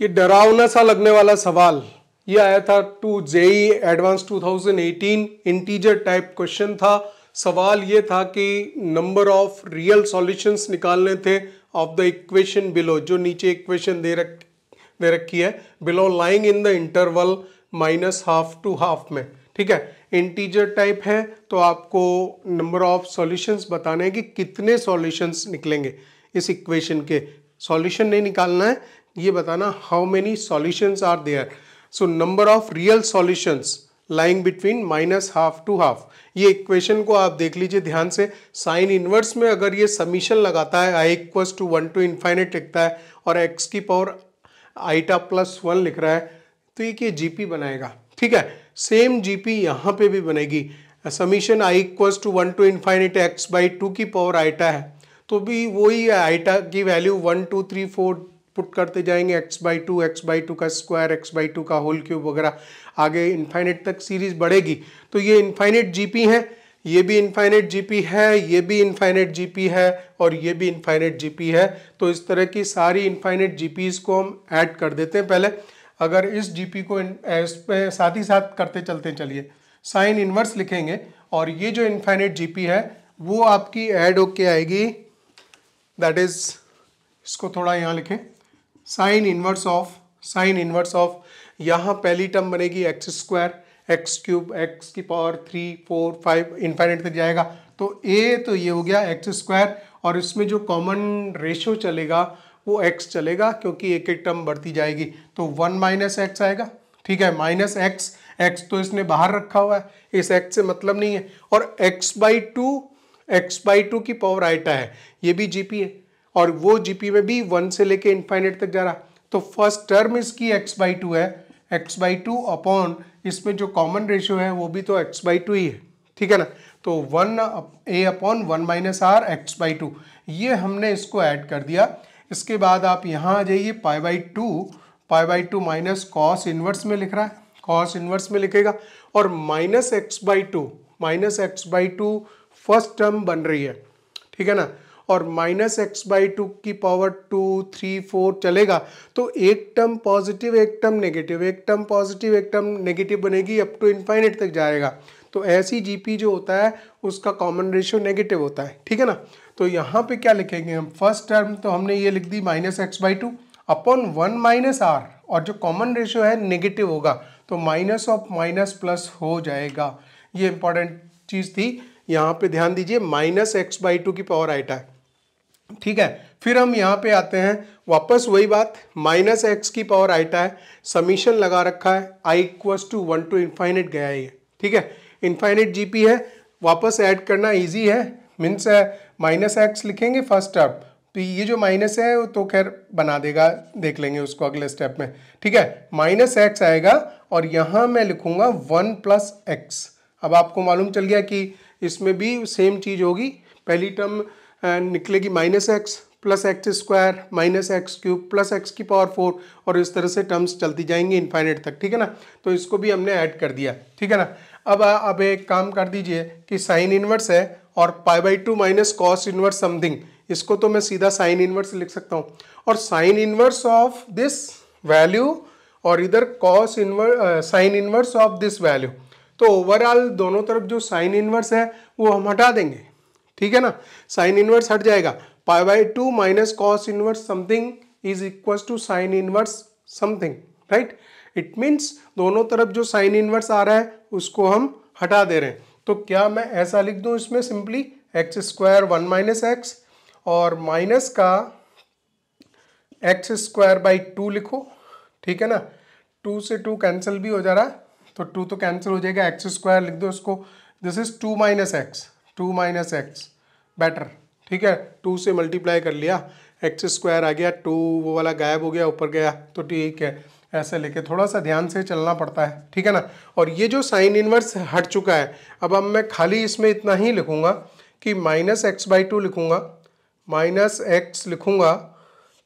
ये डरावना सा लगने वाला सवाल ये आया था टू JEE advance 2018 integer type question था। सवाल ये था कि नंबर ऑफ रियल सॉल्यूशंस निकालने थे ऑफ द इक्वेशन बिलो, जो नीचे इक्वेशन दे रखी है, below lying in the interval -½ to ½ में। ठीक है, इंटीजर टाइप है तो आपको नंबर ऑफ सॉल्यूशंस बताने हैं कि कितने सॉल्यूशंस निकलेंगे इस इक्वेशन के। सॉल्यूशन नहीं निकालना है, ये बताना how many solutions are there. So number of real solutions lying between -½ to ½ ये इक्वेशन को आप देख लीजिए ध्यान से। साइन इनवर्स में अगर ये समीशन लगाता है i = 1 to ∞ लिखता है और x की पावर i+1 लिख रहा है तो ये जीपी बनाएगा। ठीक है, सेम जीपी यहाँ पे भी बनेगी। समीशन i = 1 to ∞ x/2 की पावर आइटा है तो भी वही है, आइटा की वैल्यू 1 2 3 4 पुट करते जाएंगे, x/2 का स्क्वायर, x/2 का होल क्यूब वगैरह, आगे इनफाइनेट तक सीरीज बढ़ेगी। तो ये इनफाइनेट जीपी है, ये भी इनफाइनेट जीपी है, ये भी इनफाइनेट जीपी है और ये भी इनफाइनेट जीपी है। तो इस तरह की सारी इनफाइनेट जीपीज को हम ऐड कर देते हैं पहले। अगर इस जीपी को इस पे साथ ही साथ करते चलते चलिए, साइन इनवर्स लिखेंगे और ये जो इनफाइनेट जीपी है वो आपकी ऐड होके आएगी, दैट इज, इसको थोड़ा यहाँ लिखें, साइन इनवर्स ऑफ यहाँ पहली टर्म बनेगी x², x³ x की पावर 3 4 5 इनफाइनेट तक जाएगा। तो तो ये हो गया x² और इसमें जो कॉमन रेशो चलेगा वो x चलेगा क्योंकि एक एक टर्म बढ़ती जाएगी। तो 1 - x आएगा। ठीक है, -x तो इसने बाहर रखा हुआ है, इस x से मतलब नहीं है। और x/2 की पावर आइटा है, ये भी जीपी है और वो जीपी में भी 1 से लेके इनफाइनेट तक जा रहा। तो फर्स्ट टर्म इसकी x/2 है, x/2 अपॉन इसमें जो कॉमन रेशियो है वो भी तो x/2 ही है। ठीक है ना, तो 1a/(1 - r) x/2, ये हमने इसको ऐड कर दिया। इसके बाद आप यहाँ आ जाइए, π/2 माइनस कॉस इनवर्स में लिख रहा है, कॉस इनवर्स में लिखेगा और -x/2 फर्स्ट टर्म बन रही है। ठीक है ना, और -x/2 की पावर 2 3 4 चलेगा तो एक टर्म पॉजिटिव एक टर्म नेगेटिव, एक टर्म पॉजिटिव एक टर्म नेगेटिव बनेगी, अप टू इनफाइनेट तक जाएगा। तो ऐसी जीपी जो होता है उसका कॉमन रेशियो नेगेटिव होता है। ठीक है ना, तो यहाँ पे क्या लिखेंगे हम, फर्स्ट टर्म तो हमने ये लिख दी -x/2 अपॉन 1 - r और जो कॉमन रेशियो है नेगेटिव होगा तो माइनस ऑफ माइनस प्लस हो जाएगा। ये इंपॉर्टेंट चीज़ थी, यहाँ पे ध्यान दीजिए, -x/2 की पावर आइटा है। ठीक है, फिर हम यहाँ पे आते हैं, वापस वही बात, -x की पावर आइटा है, समीशन लगा रखा है, i = 1 to ∞ गया है ये। ठीक है, इनफाइनेट जीपी है, वापस ऐड करना इजी है, मीन्स -x लिखेंगे फर्स्ट टर्म, तो ये जो माइनस है वो तो खैर बना देगा, देख लेंगे उसको अगले स्टेप में। ठीक है, -x आएगा और यहाँ मैं लिखूंगा 1 + x। अब आपको मालूम चल गया कि इसमें भी सेम चीज़ होगी, पहली टर्म निकलेगी -x + x² - x³ + x की पावर 4 और इस तरह से टर्म्स चलती जाएंगी इनफाइनेट तक। ठीक है ना, तो इसको भी हमने ऐड कर दिया। ठीक है ना, अब एक काम कर दीजिए कि साइन इनवर्स है और π/2 माइनस कॉस इनवर्स समथिंग, इसको तो मैं सीधा साइन इनवर्स लिख सकता हूँ और sine inverse of this value और इधर cos inverse sine inverse of this value. तो ओवरऑल दोनों तरफ जो साइन इनवर्स है वो हम हटा देंगे। ठीक है ना, साइन इनवर्स हट जाएगा, π/2 minus cos inverse something is equal to sine inverse something, right. It means दोनों तरफ जो साइन इनवर्स आ रहा है उसको हम हटा दे रहे हैं। तो क्या मैं ऐसा लिख दूं इसमें सिंपली x² 1 - x और माइनस का x²/2 लिखो। ठीक है ना, 2 से 2 कैंसिल भी हो जा रहा है तो 2 तो कैंसिल हो जाएगा, x² लिख दो इसको, दिस इज 2 - x बेटर। ठीक है, 2 से मल्टीप्लाई कर लिया, x² आ गया, 2 वो वाला गायब हो गया, ऊपर गया, तो ठीक है, ऐसे लेके थोड़ा सा ध्यान से चलना पड़ता है। ठीक है ना, और ये जो साइन इनवर्स हट चुका है, अब मैं खाली इसमें इतना ही लिखूंगा कि -x/2 लिखूंगा, -x लिखूंगा।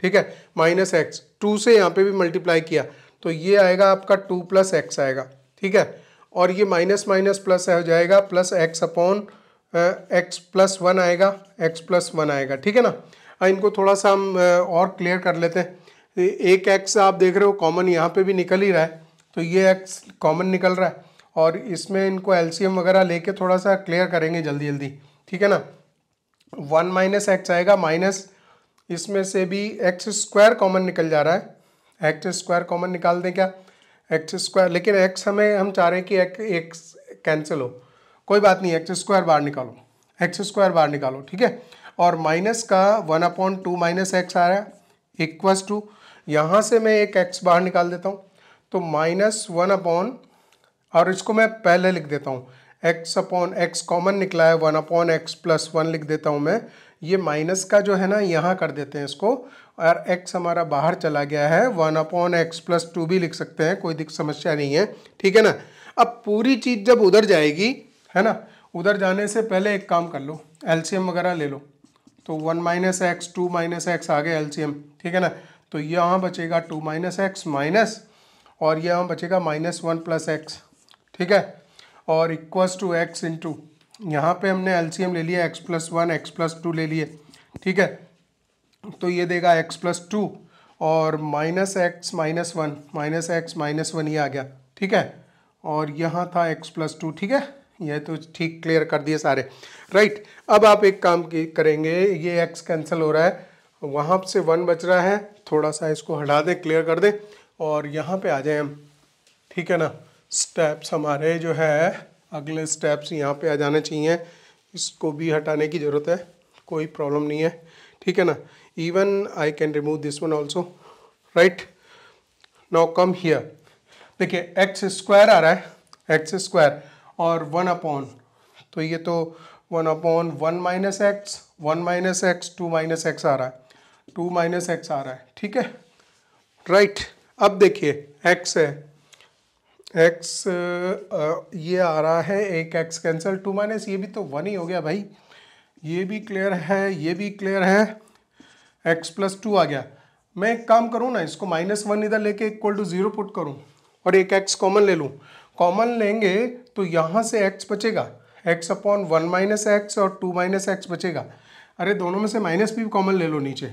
ठीक है, -x 2 से यहाँ पे भी मल्टीप्लाई किया तो ये आएगा आपका 2 + x आएगा। ठीक है, और ये माइनस माइनस प्लस हो जाएगा, +x अपॉन x+1 आएगा, x+1 आएगा। ठीक है ना, इनको थोड़ा सा हम और क्लियर कर लेते हैं। एक x आप देख रहे हो कॉमन यहाँ पे भी निकल ही रहा है, तो ये x कॉमन निकल रहा है। और इसमें इनको एलसीएम वगैरह लेके थोड़ा सा क्लियर करेंगे जल्दी जल्दी, ठीक है ना। 1 माइनस एक्स आएगा, माइनस इसमें से भी एक्स स्क्वायर कॉमन निकल जा रहा है, एक्स स्क्वायर कॉमन निकाल दें क्या, एक्स स्क्वायर, लेकिन एक्स हम चाह रहे हैं कि एक्स कैंसिल हो, कोई बात नहीं, एक्स स्क्वायर बाहर निकालो, एक्स स्क्वायर बाहर निकालो, ठीक है। और माइनस का 1/2 माइनस एक्स आ रहा है इक्वस टू, यहाँ से मैं एक एक्स बाहर निकाल देता हूँ, तो -1 और इसको मैं पहले लिख देता हूँ x अपॉन एक्स कॉमन निकला है 1/x + 1 लिख देता हूँ मैं, ये माइनस का जो है ना यहाँ कर देते हैं इसको, और x हमारा बाहर चला गया है 1/x + 2 भी लिख सकते हैं, कोई समस्या नहीं है, ठीक है ना। अब पूरी चीज़ जब उधर जाएगी है ना, उधर जाने से पहले एक काम कर लो, एलसीएम वगैरह ले लो, तो 1 - x 2 - x आ गया एलसीएम, ठीक है ना। तो यहाँ बचेगा 2 - x माइनस, और यहाँ बचेगा -1 + x, ठीक है, और इक्वस टू x इंटू, यहाँ पर हमने एलसीएम ले लिया x + 1 x + 2 ले लिए, ठीक है। तो ये देगा x + 2 और -x - 1 -x - 1 ये आ गया, ठीक है, और यहाँ था x + 2, ठीक है, ये तो ठीक क्लियर कर दिए सारे, राइट। अब आप एक काम करेंगे, ये x कैंसिल हो रहा है, वहाँ से 1 बच रहा है, थोड़ा सा इसको हटा दें, क्लियर कर दें, और यहाँ पे आ जाए हम, ठीक है ना। स्टेप्स हमारे जो है, अगले स्टेप्स यहाँ पे आ जाने चाहिए, इसको भी हटाने की ज़रूरत है, कोई प्रॉब्लम नहीं है, ठीक है ना। Even I can remove this one also, right. Now come here, देखिए एक्स स्क्वायर आ रहा है, एक्स स्क्वायर और 1 तो ये तो 1/1 - x 1 - x 2 - x आ रहा है, 2 - x आ रहा है, ठीक है, राइट। अब देखिए x है, x ये आ रहा है, एक x कैंसिल, 2 - ये भी तो 1 ही हो गया भाई, ये भी क्लियर है, ये भी क्लियर है, x + 2 आ गया। मैं एक काम करूँ ना, इसको -1 इधर लेके = 0 पुट करूँ और एक x कॉमन ले लूँ, कॉमन लेंगे तो यहाँ से x बचेगा, x/1 - x और 2 - x बचेगा। अरे दोनों में से माइनस भी कॉमन ले लो नीचे,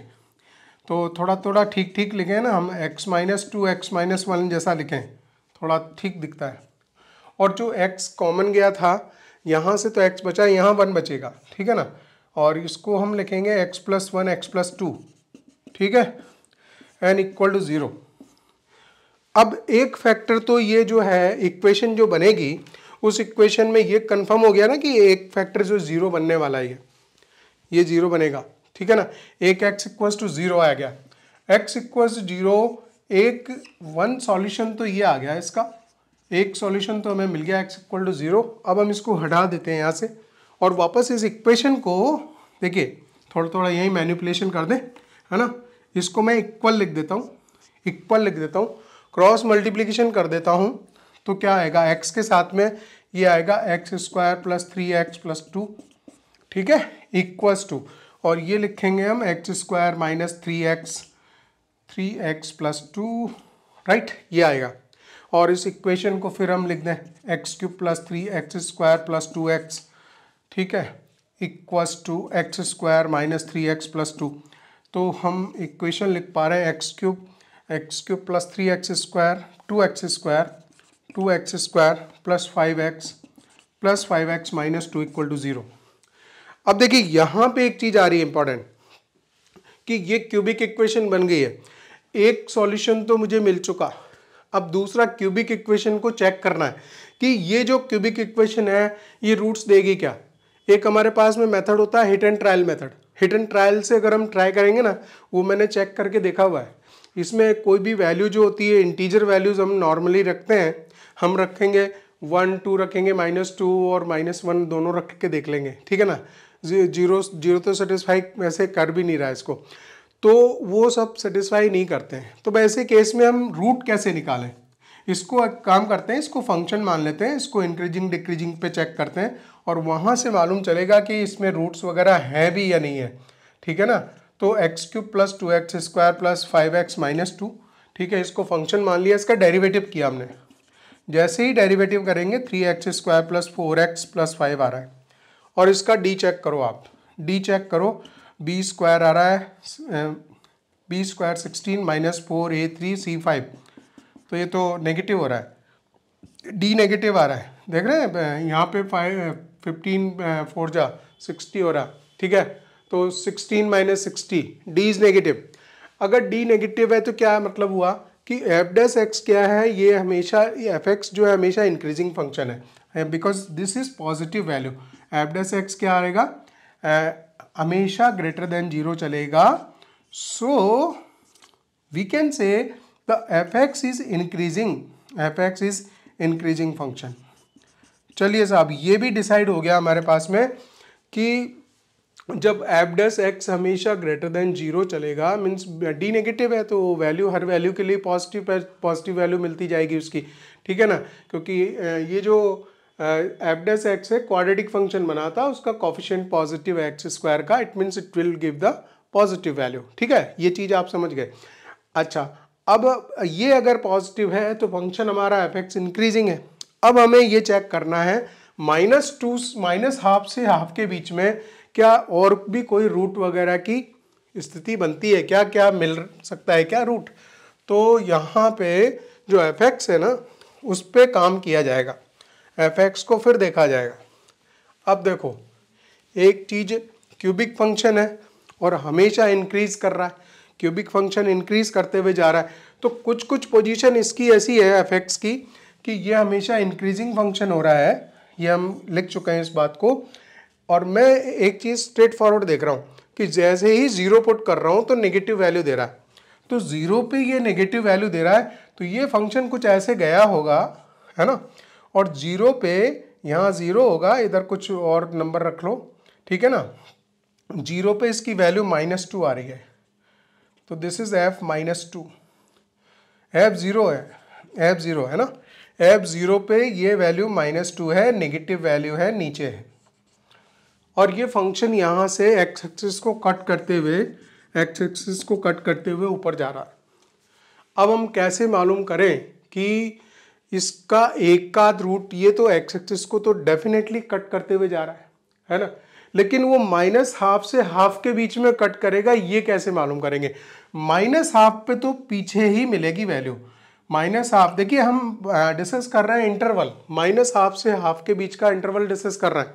तो थोड़ा थोड़ा ठीक ठीक लिखें ना हम, x - 2 x - 1 जैसा लिखें, थोड़ा ठीक दिखता है। और जो x कॉमन गया था यहाँ से, तो x बचा, यहाँ 1 बचेगा, ठीक है ना, और इसको हम लिखेंगे x + 1 x + 2, ठीक है, n = 0। अब एक फैक्टर तो ये जो है इक्वेशन जो बनेगी, उस इक्वेशन में ये कंफर्म हो गया ना कि एक फैक्टर जो 0 बनने वाला है, ये 0 बनेगा, ठीक है ना। एक x = 0 आ गया, x = 0, एक 1 सॉल्यूशन तो ये आ गया, इसका एक सॉल्यूशन तो हमें मिल गया, x = 0। अब हम इसको हटा देते हैं यहाँ से, और वापस इस इक्वेशन को देखिए, थोड़ा थोड़ा यही मैनिपुलेशन कर दें, है ना। इसको मैं इक्वल लिख देता हूँ, इक्वल लिख देता हूँ, क्रॉस मल्टीप्लिकेशन कर देता हूँ, तो क्या आएगा, x के साथ में ये आएगा x² + 3x + 2, ठीक है, इक्वल्स टू, और ये लिखेंगे हम x² - 3x + 2, राइट, ये आएगा। और इस इक्वेशन को फिर हम लिख दें x³ + 3x² + 2x, ठीक है, इक्वल्स टू x² - 3x + 2। तो हम इक्वेशन लिख पा रहे हैं x³ + 3x² 2x² + 5x + 2 = 0। अब देखिए यहाँ पे एक चीज़ आ रही है इंपॉर्टेंट, कि ये क्यूबिक इक्वेशन बन गई है, एक सॉल्यूशन तो मुझे मिल चुका, अब दूसरा क्यूबिक इक्वेशन को चेक करना है कि ये जो क्यूबिक इक्वेशन है ये रूट्स देगी क्या। एक हमारे पास में मेथड होता है hit and trial method, hit and trial से अगर हम ट्राई करेंगे ना, वो मैंने चेक करके देखा हुआ है, इसमें कोई भी वैल्यू जो होती है, इंटीजर वैल्यूज हम नॉर्मली रखते हैं, हम रखेंगे 1 2 रखेंगे, -2 और -1 दोनों रख के देख लेंगे, ठीक है ना। जीरो तो सेटिस्फाई वैसे कर भी नहीं रहा है इसको, तो वो सब सेटिस्फाई नहीं करते हैं। तो वैसे केस में हम रूट कैसे निकालें, इसको एक काम करते हैं, इसको फंक्शन मान लेते हैं, इसको इंक्रीजिंग डिक्रीजिंग पे चेक करते हैं, और वहाँ से मालूम चलेगा कि इसमें रूट्स वगैरह है भी या नहीं है, ठीक है ना। तो x³ + 2x² + 5x - 2, ठीक है, इसको फंक्शन मान लिया, इसका डेरिवेटिव किया हमने, जैसे ही डेरिवेटिव करेंगे 3x² + 4x + 5 आ रहा है, और इसका d चेक करो आप, d चेक करो, b² आ रहा है बी स्क्वायर 16 माइनस 4a3c5, तो ये तो नेगेटिव हो रहा है, डी नेगेटिव आ रहा है, देख रहे हैं यहाँ पे 15 4 जा 60 हो रहा, ठीक है। तो 16 माइनस 60, डी इज नेगेटिव। अगर डी नेगेटिव है तो क्या मतलब हुआ कि एफ डैश एक्स क्या है, ये हमेशा एफ एक्स जो है हमेशा इंक्रीजिंग फंक्शन है, because this is positive value. F dash x क्या आएगा, हमेशा ग्रेटर देन 0 चलेगा। So we can say the f x is increasing, f x is increasing function. चलिए साहब, ये भी डिसाइड हो गया हमारे पास में कि जब एफ डैश एक्स हमेशा ग्रेटर देन 0 चलेगा, मीन्स डी नेगेटिव है तो वैल्यू हर वैल्यू के लिए पॉजिटिव वैल्यू मिलती जाएगी उसकी, ठीक है ना। क्योंकि ये जो एफ डैश एक्स है क्वाड्रेटिक फंक्शन बनाता है, उसका कोफिशिएंट पॉजिटिव एक्स स्क्वायर का, it means it will give the positive value, ठीक है। ये चीज़ आप समझ गए। अच्छा, अब ये अगर पॉजिटिव है तो फंक्शन हमारा एफ एक्स इंक्रीजिंग है। अब हमें ये चेक करना है -2 -हाफ से हाफ के बीच में क्या और भी कोई रूट वगैरह की स्थिति बनती है क्या, क्या मिल सकता है क्या रूट। तो यहाँ पे जो एफ एक्स है ना उस पर काम किया जाएगा, एफ एक्स को फिर देखा जाएगा। अब देखो, एक चीज़ क्यूबिक फंक्शन है और हमेशा इंक्रीज कर रहा है, क्यूबिक फंक्शन इंक्रीज करते हुए जा रहा है, तो कुछ कुछ पोजीशन इसकी ऐसी है एफ एक्स की कि ये हमेशा इंक्रीजिंग फंक्शन हो रहा है, ये हम लिख चुके हैं इस बात को। और मैं एक चीज़ स्ट्रेट फॉरवर्ड देख रहा हूँ कि जैसे ही 0 पुट कर रहा हूँ तो नेगेटिव वैल्यू दे रहा है, तो 0 पे ये नेगेटिव वैल्यू दे रहा है, तो ये फंक्शन कुछ ऐसे गया होगा, है ना। और 0 पे यहाँ 0 होगा, इधर कुछ और नंबर रख लो, ठीक है ना। 0 पे इसकी वैल्यू -2 आ रही है, तो दिस इज f -2, f 0 है, f 0 है ना, f 0 पे ये वैल्यू -2 है, नेगेटिव वैल्यू है, नीचे है। और ये फंक्शन यहाँ से एक्स एक्सिस को कट करते हुए ऊपर जा रहा है। अब हम कैसे मालूम करें कि इसका एक का रूट, ये तो एक्स एक्सिस को तो डेफिनेटली कट करते हुए जा रहा है ना, लेकिन वो -हाफ से हाफ के बीच में कट करेगा, ये कैसे मालूम करेंगे। -हाफ पे तो पीछे ही मिलेगी वैल्यू, -हाफ, देखिए हम डिस्कस कर रहे हैं इंटरवल, -हाफ से हाफ के बीच का इंटरवल डिस्कस कर रहे हैं।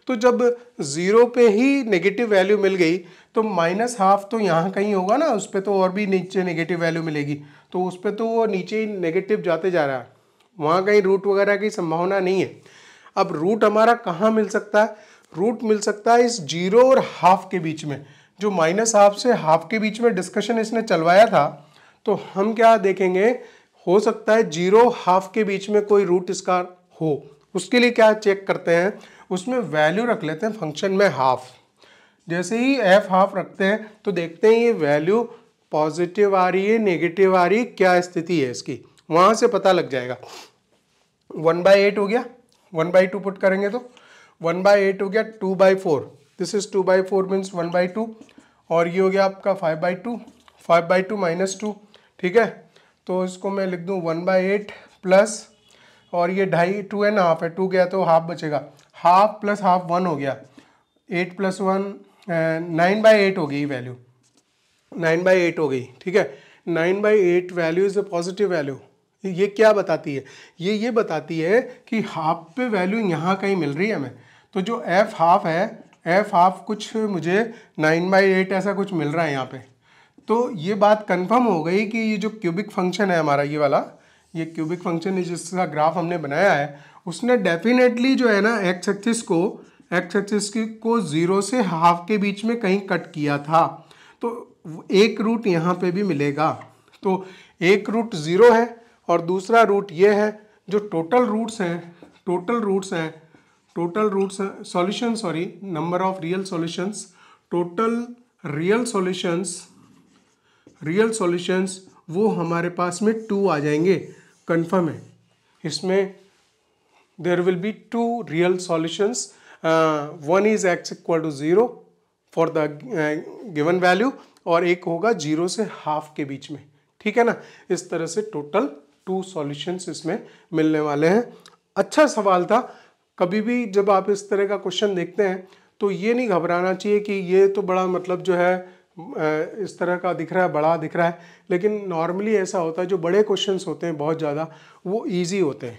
तो जब 0 पे ही नेगेटिव वैल्यू मिल गई तो -हाफ तो यहाँ कहीं होगा ना, उस पर तो और भी नीचे नेगेटिव वैल्यू मिलेगी, तो उस पर तो वो नीचे ही नेगेटिव जाते जा रहा है, वहाँ कहीं रूट वगैरह की संभावना नहीं है। अब रूट हमारा कहाँ मिल सकता है, रूट मिल सकता है इस 0 और हाफ के बीच में, जो -हाफ से हाफ के बीच में डिस्कशन इसने चलवाया था। तो हम क्या देखेंगे, हो सकता है 0 हाफ के बीच में कोई रूट इसका हो, उसके लिए क्या चेक करते हैं, उसमें वैल्यू रख लेते हैं फंक्शन में हाफ। जैसे ही f हाफ रखते हैं तो देखते हैं ये वैल्यू पॉजिटिव आ रही है, नेगेटिव आ रही है, क्या स्थिति है इसकी, वहाँ से पता लग जाएगा। 1/8 हो गया, 1/2 पुट करेंगे तो 1/8 हो गया, 2/4, दिस इज 2/4 मीन्स 1/2, और ये हो गया आपका 5/2, 5/2 -2, ठीक है। तो इसको मैं लिख दूँ 1/8 प्लस, और ये 2.5 2.5 है, 2 गया तो हाफ बचेगा, हाफ प्लस हाफ 1 हो गया, 8 + 1 9/8 हो गई वैल्यू, 9/8 हो गई, ठीक है। 9/8 value is a positive value. ये क्या बताती है, ये बताती है कि हाफ पे वैल्यू यहाँ कहीं मिल रही है हमें। तो जो f हाफ है, f हाफ कुछ मुझे 9/8 ऐसा कुछ मिल रहा है यहाँ पे। तो ये बात कंफर्म हो गई कि ये जो क्यूबिक फंक्शन है हमारा, ये वाला, ये क्यूबिक फंक्शन जिसका ग्राफ हमने बनाया है, उसने डेफिनेटली जो है ना एक्स एक्सिस को 0 से हाफ के बीच में कहीं कट किया था। तो एक रूट यहाँ पे भी मिलेगा, तो एक रूट 0 है और दूसरा रूट ये है। जो टोटल रूट्स हैं solution, sorry, number of real solutions, total real solutions वो हमारे पास में 2 आ जाएंगे, कंफर्म है। इसमें there will be 2 real solutions, one is x = 0 for the given value, और एक होगा 0 से हाफ के बीच में, ठीक है ना। इस तरह से टोटल 2 सॉल्यूशंस इसमें मिलने वाले हैं। अच्छा सवाल था। कभी भी जब आप इस तरह का क्वेश्चन देखते हैं तो ये नहीं घबराना चाहिए कि ये तो बड़ा मतलब जो है इस तरह का दिख रहा है, बड़ा दिख रहा है, लेकिन नॉर्मली ऐसा होता है जो बड़े क्वेश्चंस होते हैं बहुत ज़्यादा वो इजी होते हैं।